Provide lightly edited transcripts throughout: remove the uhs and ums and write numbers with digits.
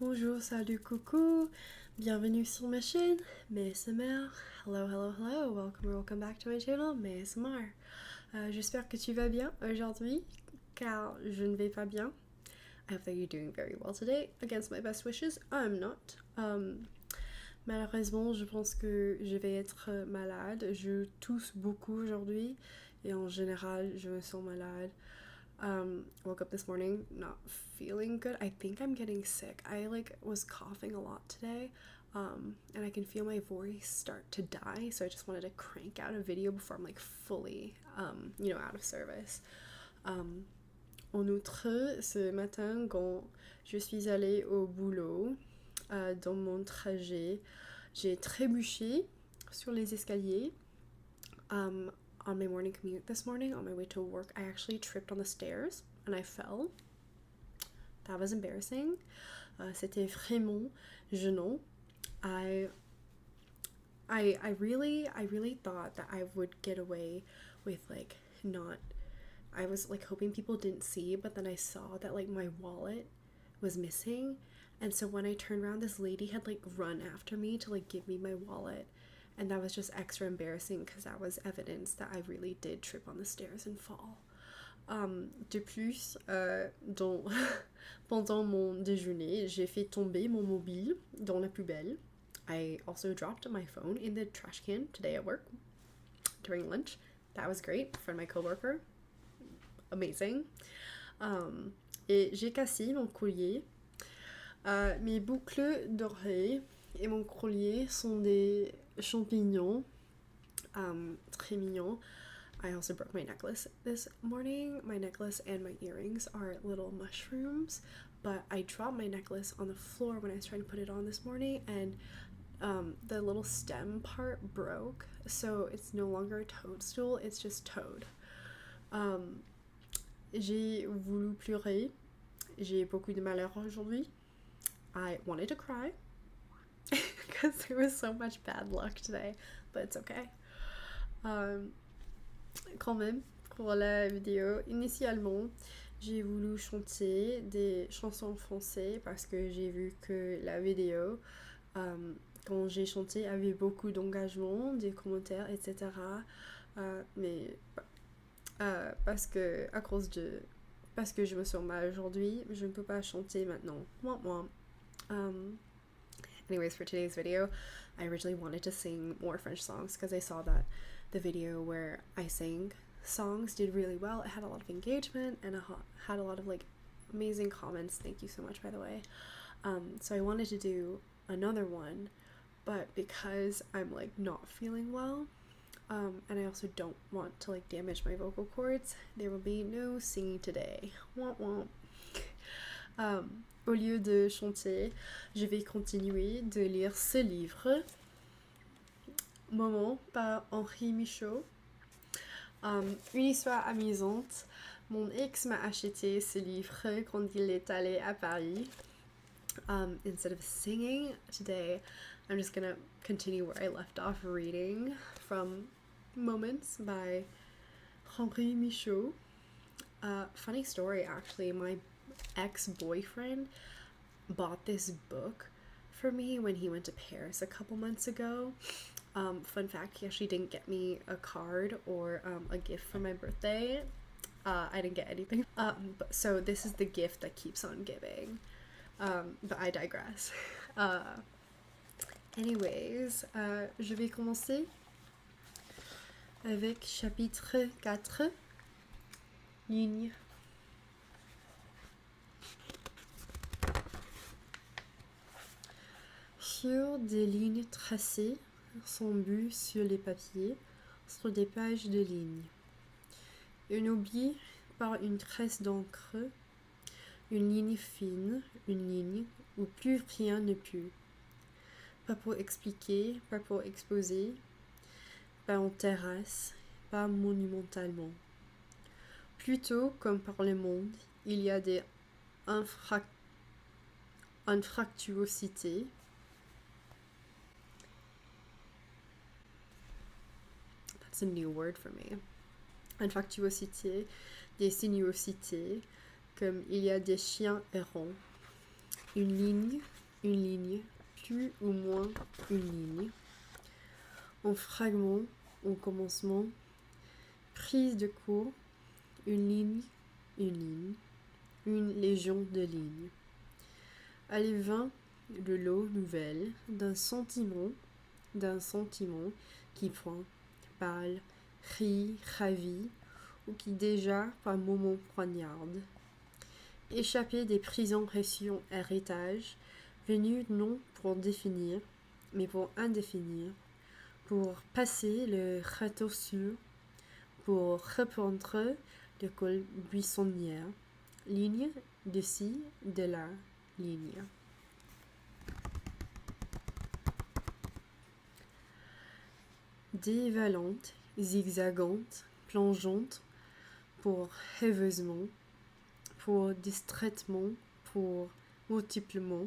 Bonjour, salut, coucou, bienvenue sur ma chaîne, MSMR. Hello, hello, hello, welcome back to my channel, MSMR. J'espère que tu vas bien aujourd'hui, car je ne vais pas bien. I hope that you're doing very well today. Against my best wishes, I'm not. Malheureusement, je pense que je vais être malade. Je tousse beaucoup aujourd'hui et en général, je me sens malade. Woke up this morning not feeling good. I think I'm getting sick. I was coughing a lot today, and I can feel my voice start to die. So I just wanted to crank out a video before I'm fully, out of service. En outre, ce matin, quand je suis allée au boulot, dans mon trajet, j'ai trébuché sur les escaliers. On my morning commute this morning, on my way to work, I actually tripped on the stairs and I fell. That was embarrassing. C'était vraiment gênant. I really thought that I would get away with not. I was hoping people didn't see, but then I saw that my wallet was missing, and so when I turned around, this lady had run after me to give me my wallet. And that was just extra embarrassing because that was evidence that I really did trip on the stairs and fall. De plus, pendant mon déjeuner, j'ai fait tomber mon mobile dans la poubelle. I also dropped my phone in the trash can today at work during lunch. That was great for my coworker. Amazing. Et j'ai cassé mon collier. Mes boucles d'oreilles et mon collier sont des champignons, très mignons. I also broke my necklace this morning. My necklace and my earrings are little mushrooms, but I dropped my necklace on the floor when I was trying to put it on this morning, and the little stem part broke, so it's no longer a toadstool, it's just toad. J'ai voulu pleurer. J'ai beaucoup de malheur aujourd'hui. I wanted to cry because there was so much bad luck today, but it's okay. Quand même, pour la vidéo, initialement, j'ai voulu chanter des chansons en français parce que j'ai vu que la vidéo, quand j'ai chanté, avait beaucoup d'engagement, des commentaires, etc. Mais parce que je me sens mal aujourd'hui, je ne peux pas chanter maintenant. Moi. Anyways, for today's video, I originally wanted to sing more French songs because I saw that the video where I sang songs did really well. It had a lot of engagement and it had a lot of amazing comments. Thank you so much, by the way. So I wanted to do another one, but because I'm not feeling well, and I also don't want to damage my vocal cords, there will be no singing today. Womp womp. Au lieu de chanter, je vais continuer de lire ce livre, Moment par Henri Michaud. Une histoire amusante. Mon ex m'a acheté ce livre quand il est allé à Paris. Instead of singing today, I'm just gonna continue where I left off reading from Moments by Henri Michaud. Funny story, actually, my ex-boyfriend bought this book for me when he went to Paris a couple months ago. Fun fact, he actually didn't get me a card or a gift for my birthday. I didn't get anything. So this is the gift that keeps on giving. But I digress. Anyways, je vais commencer avec chapitre 4, ligne. Sur des lignes tracées, sont buts sur les papiers, sur des pages de lignes. Un oubli par une tresse d'encre, une ligne fine, une ligne où plus rien ne pue. Pas pour expliquer, pas pour exposer, pas en terrasse, pas monumentalement. Plutôt comme par le monde, il y a des infractuosités. That's a new word for me. Infractuosité, des sinuosités, comme il y a des chiens errants. une ligne, plus ou moins une ligne. En fragment, en commencement, prise de cours, une ligne, une légion de lignes. Allez vint le lot nouvelle d'un sentiment qui point, pâle, rit, ravit, ou qui déjà par moments poignarde. Échappé des prisons reçues en héritage, venu non pour définir, mais pour indéfinir, pour passer le râteau sûr, pour reprendre le col buissonnière, ligne de ci, de là, ligne. Dévalante, zigzagante, plongeante, pour rêveusement, pour distraitement, pour multiplement,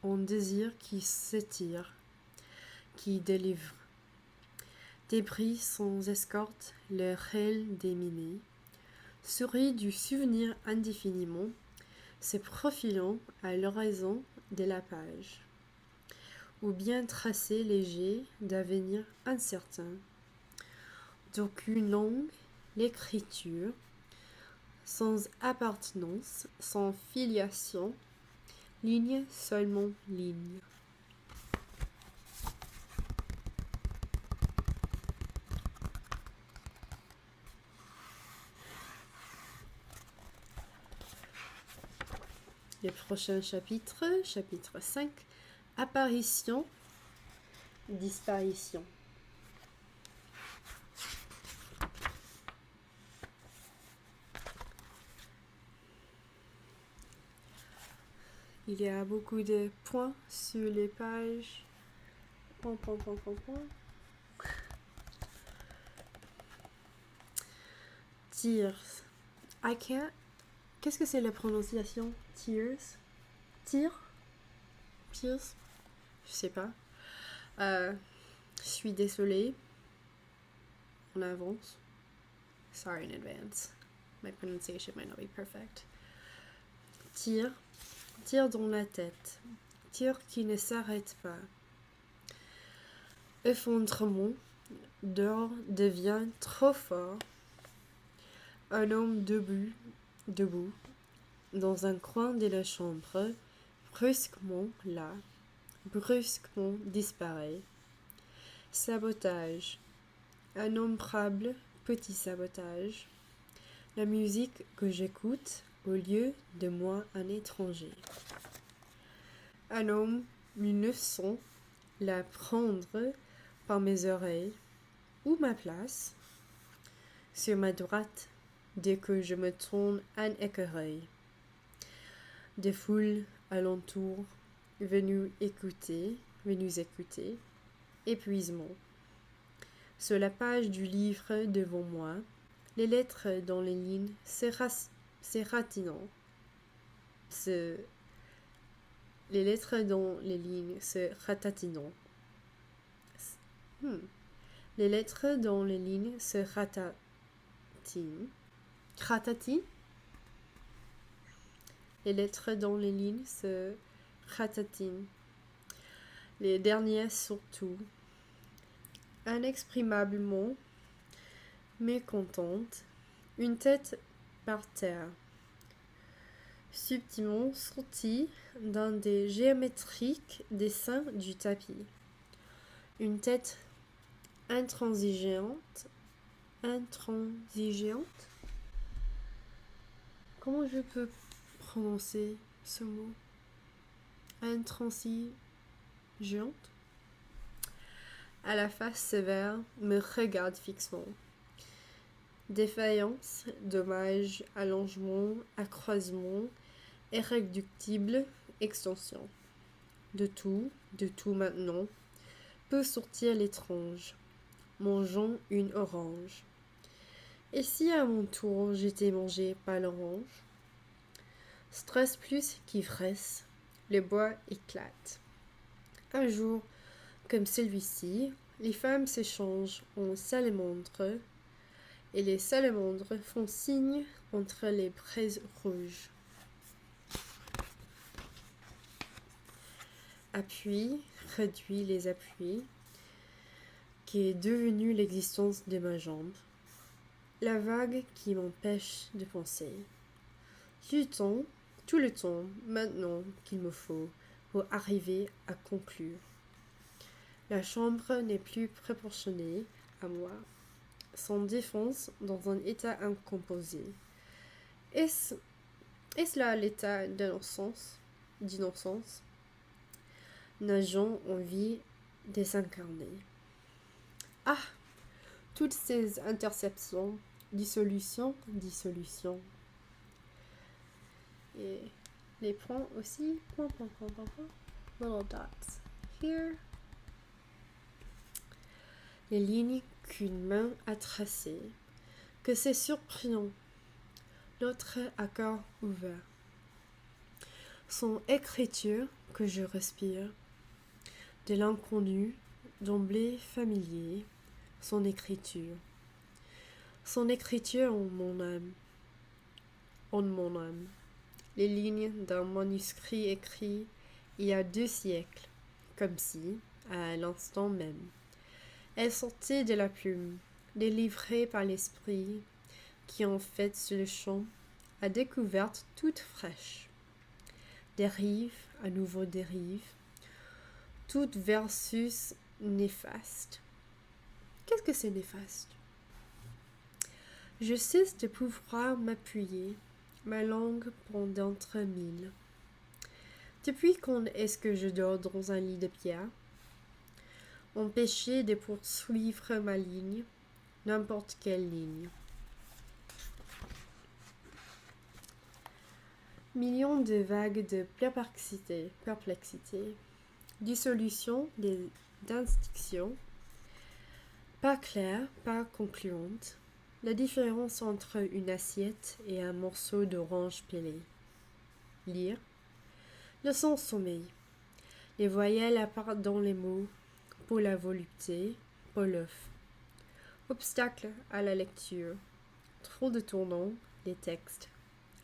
en désir qui s'étire, qui délivre. Débris sans escorte, leur aile déminée, sourit du souvenir indéfiniment, se profilant à l'horizon de la page, ou bien tracé léger d'avenir incertain. D'aucune langue, l'écriture, sans appartenance, sans filiation, ligne seulement ligne. Le prochain chapitre, chapitre 5, apparition, disparition. Il y a beaucoup de points sur les pages. Point. Tears. I can't. Qu'est-ce que c'est la prononciation? Tears? Tears? Tears? Je sais pas. Je suis désolée. En avance. Sorry in advance. My pronunciation might not be perfect. Tire dans la tête. Tire qui ne s'arrête pas. Effondrement. Dehors devient trop fort. Un homme debout, dans un coin de la chambre, brusquement disparaît. Sabotage. Un innombrable petit sabotage. La musique que j'écoute au lieu de moi un étranger. Un homme 1900 la prendre par mes oreilles ou ma place sur ma droite dès que je me tourne un écureuil. Des foules alentour venues écouter, épuisement. Sur la page du livre devant moi, les lettres dans les lignes les lettres dans les lignes se ratatinant. Les lettres dans les lignes se ratatinent. Les lettres dans les lignes se ratatinent. Les dernières surtout. Inexprimablement mécontente, une tête par terre, subtilement sortie d'un des géométriques dessins du tapis. Une tête intransigeante. Comment je peux prononcer ce mot? Intransigeante. À la face sévère, me regarde fixement. Défaillance, dommage, allongement, accroissement, irréductible, extension. De tout maintenant, peut sortir l'étrange, mangeant une orange. Et si à mon tour j'étais mangé par l'orange? Stress plus qu'ivresse, le bois éclate. Un jour, comme celui-ci, les femmes s'échangent en salamandres et les salamandres font signe entre les braises rouges. appuie, réduit les appuis, qui est devenue l'existence de ma jambe. La vague qui m'empêche de penser. Tout le temps, maintenant qu'il me faut pour arriver à conclure. La chambre n'est plus proportionnée à moi, sans défense dans un état incomposé. Est-ce là l'état d'innocence, nageant en vie désincarnée? Ah! Toutes ces interceptions, dissolution. Et les points aussi, little dots here. Les lignes qu'une main a tracées, que c'est surprenant, notre accord ouvert. Son écriture que je respire, de l'inconnu, d'emblée familier, son écriture en mon âme, les lignes d'un manuscrit écrit il y a 2 siècles, comme si, à l'instant même, elles sortaient de la plume, délivrées par l'esprit, qui en fait sur le champ, à découverte toute fraîche. Dérive, à nouveau dérive, tout versus néfaste. Qu'est-ce que c'est néfaste? Je cesse de pouvoir m'appuyer, ma langue prend d'entre mille. Depuis quand est-ce que je dors dans un lit de pierre? Empêché de poursuivre ma ligne, n'importe quelle ligne. Millions de vagues de perplexité, dissolution d'instinctions, pas claire, pas concluante, la différence entre une assiette et un morceau d'orange pilé. Lire, le sans sommeil, les voyelles appartent dans les mots, pour la volupté, pour l'œuf. Obstacle à la lecture, trop de tournants, les textes,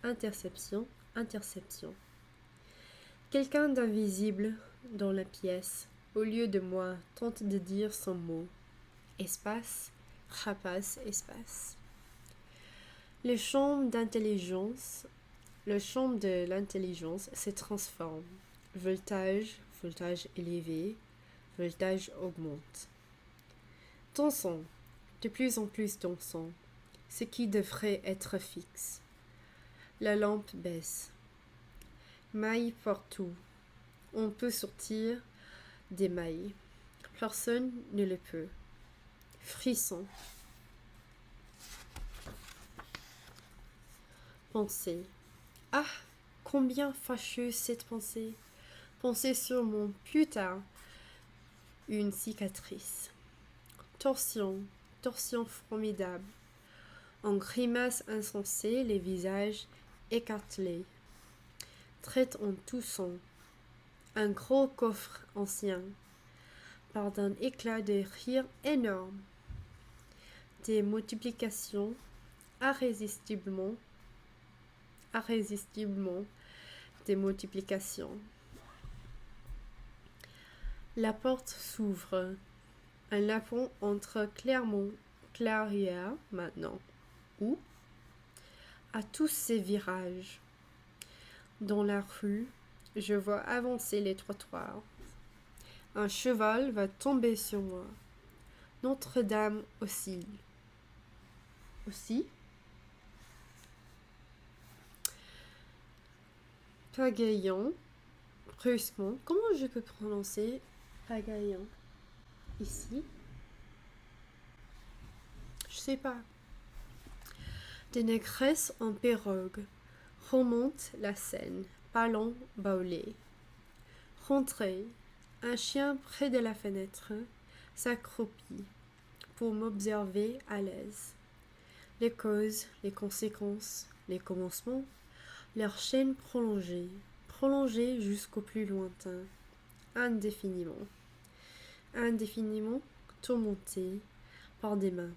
interception. Quelqu'un d'invisible dans la pièce, au lieu de moi, tente de dire son mot. Espace, rapace, espace. Le champ de l'intelligence se transforme. Voltage élevé, voltage augmente. Dansant, de plus en plus dansant, ce qui devrait être fixe. La lampe baisse. Mailles partout. On peut sortir des mailles. Personne ne le peut. Frisson. Pensée. Ah, combien fâcheuse cette pensée. Pensée sur mon plus tard. Une cicatrice. Torsion formidable. En grimace insensée, les visages écartelés. Traite en toussant. Un gros coffre ancien. Par d'un éclat de rire énorme. Des multiplications irrésistiblement des multiplications. La porte s'ouvre. Un lapin entre clairière maintenant. Où? À tous ces virages. Dans la rue, je vois avancer les trottoirs. Un cheval va tomber sur moi. Notre-Dame oscille. Aussi? Pagayant, brusquement. Comment je peux prononcer pagayant ici? Je sais pas. Des négresses en pirogue remontent la Seine, parlant baoulé. Rentrée, un chien près de la fenêtre s'accroupit pour m'observer à l'aise. Les causes, les conséquences, les commencements, leur chaîne prolongée jusqu'au plus lointain, indéfiniment tourmentée par des mains.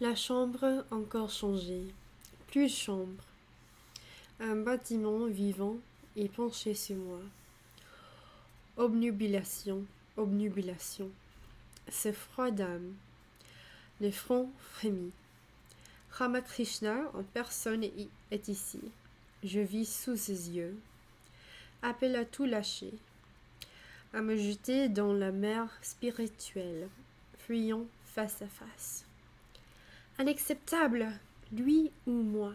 La chambre encore changée, plus de chambre. Un bâtiment vivant est penché sur moi. Obnubilation, obnubilation. Ce froid d'âme. Le front frémit. Ramakrishna en personne est ici. Je vis sous ses yeux. Appelle à tout lâcher, à me jeter dans la mer spirituelle, fuyant face à face. Inacceptable, lui ou moi.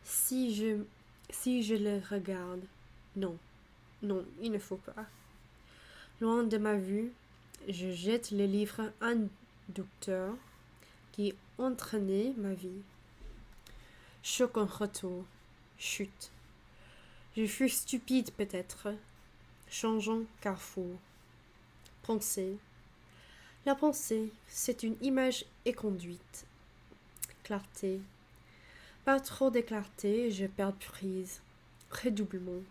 Si je le regarde, non, non, il ne faut pas. Loin de ma vue, je jette le livre inducteur qui entraînait ma vie. Choc en retour, chute. Je fus stupide peut-être, changeant carrefour. Pensée. La pensée, c'est une image éconduite. Clarté. Pas trop de clarté, je perds prise. Redoublement.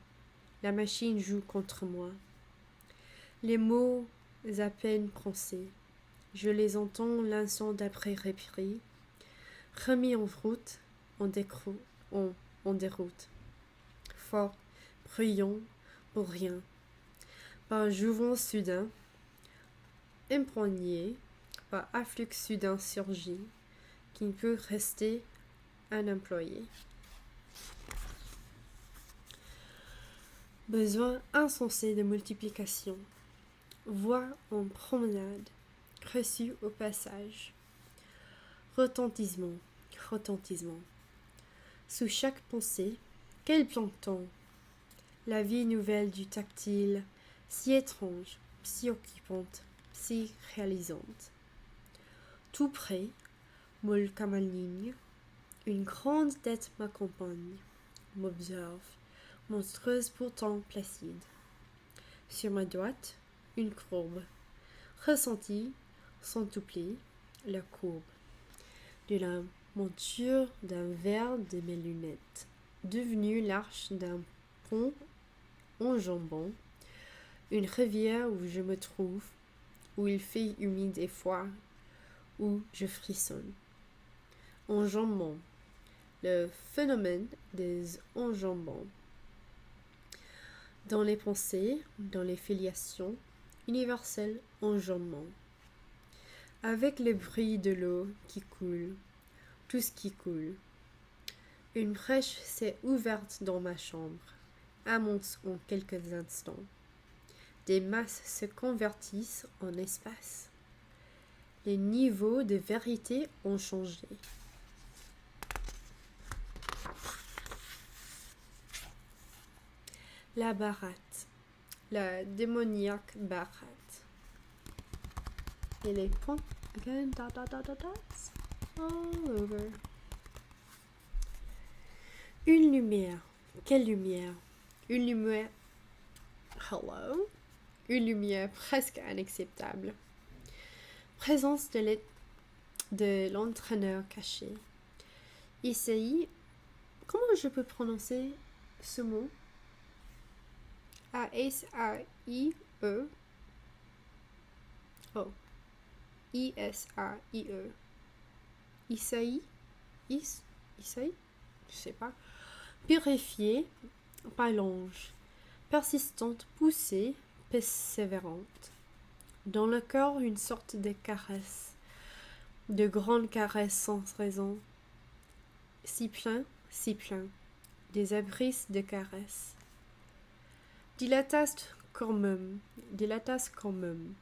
La machine joue contre moi. Les mots à peine pensés. Je les entends l'instant d'après repris, remis en route, en déroute. Fort, bruyant, pour rien. Par jouvence soudain, empoigné, par afflux soudain surgit, qui ne peut rester un employé. Besoin insensé de multiplication. Voix en promenade, reçue au passage. Retentissement, retentissement. Sous chaque pensée, quel plancton! La vie nouvelle du tactile, si étrange, si occupante, si réalisante. Tout près, molle comme une ligne, une grande tête m'accompagne, m'observe, monstrueuse pourtant placide. Sur ma droite, une courbe, ressentie, centuplée, la courbe de la monture d'un verre de mes lunettes, devenue l'arche d'un pont enjambant une rivière où je me trouve, où il fait humide et froid, où je frissonne. Enjambant, le phénomène des enjambants. Dans les pensées, dans les filiations, universel enjambement. Avec le bruit de l'eau qui coule, tout ce qui coule. Une brèche s'est ouverte dans ma chambre, amorce en quelques instants. Des masses se convertissent en espace. Les niveaux de vérité ont changé. La baratte, la démoniaque baratte. Et les points, again, all over. Une lumière. Quelle lumière? Une lumière. Hello? Une lumière presque inacceptable. Présence de l'entraîneur caché. Isaïe. Comment je peux prononcer ce mot? A-S-A-I-E. Oh. I-S-A-I-E. Isaïe? Isaïe? Je sais pas. Purifiée, phalange. Persistante, poussée, persévérante. Dans le corps, une sorte de caresse. De grandes caresses sans raison. Si plein, si plein. Des abrisses de caresses. Dilatas cormum. Dilatas cormum.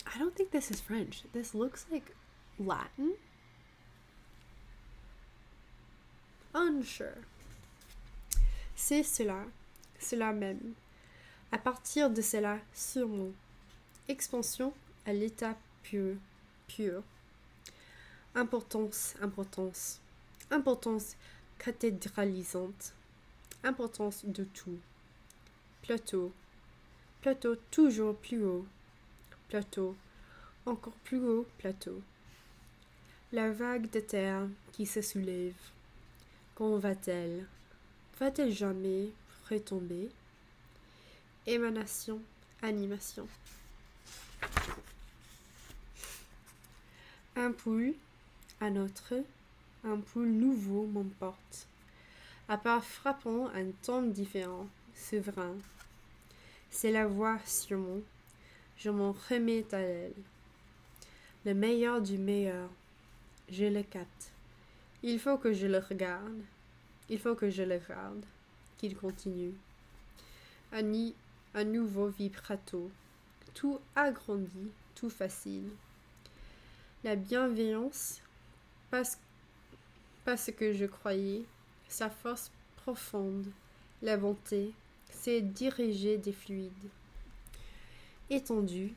I don't think this is French. This looks like Latin. Unsure. C'est cela même. À partir de cela, sûrement. Expansion à l'état pur. Importance, importance. Importance cathédralisante. Importance de tout. Plateau. Plateau toujours plus haut. Plateau. Encore plus haut plateau. La vague de terre qui se soulève. Quand va-t-elle? Va-t-elle jamais retomber? Émanation, animation. Un poule, un autre, un poule nouveau m'emporte. à part frappant un ton différent, souverain. C'est la voix sûrement. Je m'en remets à elle. Le meilleur du meilleur. Je le capte. Il faut que je le regarde. Il faut que je le regarde. Qu'il continue. Un nouveau vibrato. Tout agrandi, tout facile. La bienveillance, pas ce que je croyais, sa force profonde, la bonté, c'est diriger des fluides. Étendu,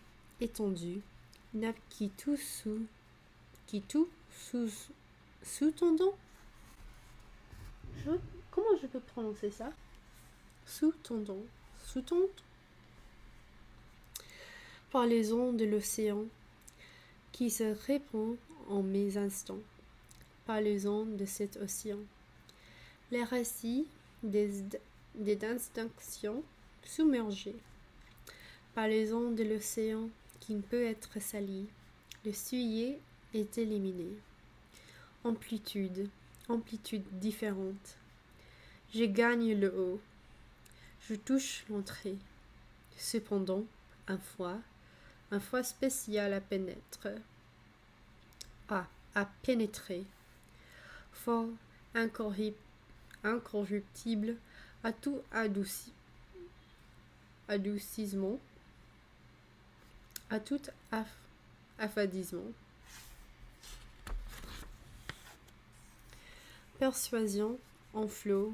nappe qui tout sous-tendant. Comment je peux prononcer ça? Sous-tendant. Parlez-en de l'océan qui se répand en mes instants. Parlez-en de cet océan. Les récits des instinctions submergées. Parlez-en de l'océan qui ne peut être sali. Le souillé est éliminé. Amplitude différente. Je gagne le haut. Je touche l'entrée. Cependant, un froid spécial à pénétrer. À pénétrer. Fort incorruptible à tout adoucissement, à tout affadissement. Persuasion en flot,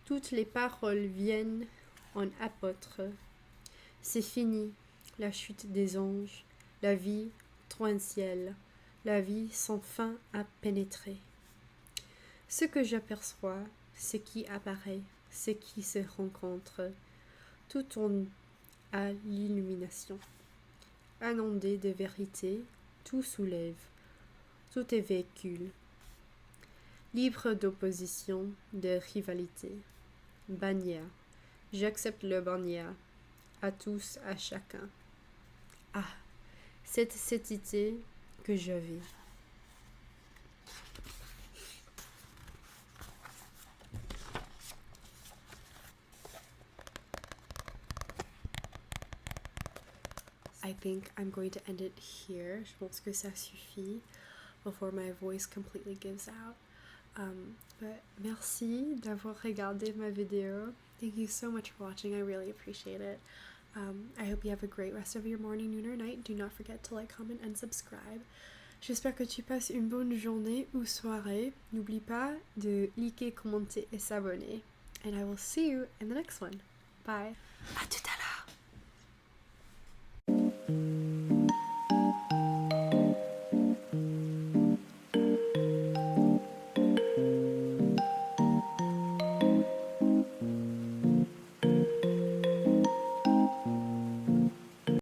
toutes les paroles viennent en apôtre. C'est fini, la chute des anges, la vie torrentielle, la vie sans fin à pénétrer. Ce que j'aperçois, ce qui apparaît, ce qui se rencontre, tout tourne à l'illumination. Inondé de vérité, tout soulève, tout est véhicule. Libre d'opposition, de rivalité. Bannière. J'accepte le bannière. À tous, à chacun. Ah, cette cécité que je vis. I think I'm going to end it here. Je pense que ça suffit before my voice completely gives out. But merci d'avoir regardé ma vidéo. Thank you so much for watching. I really appreciate it. I hope you have a great rest of your morning, noon, or night. Do not forget to like, comment, and subscribe. J'espère que tu passes une bonne journée ou soirée. N'oublie pas de liker, commenter et s'abonner. And I will see you in the next one. Bye. À tout à l'heure.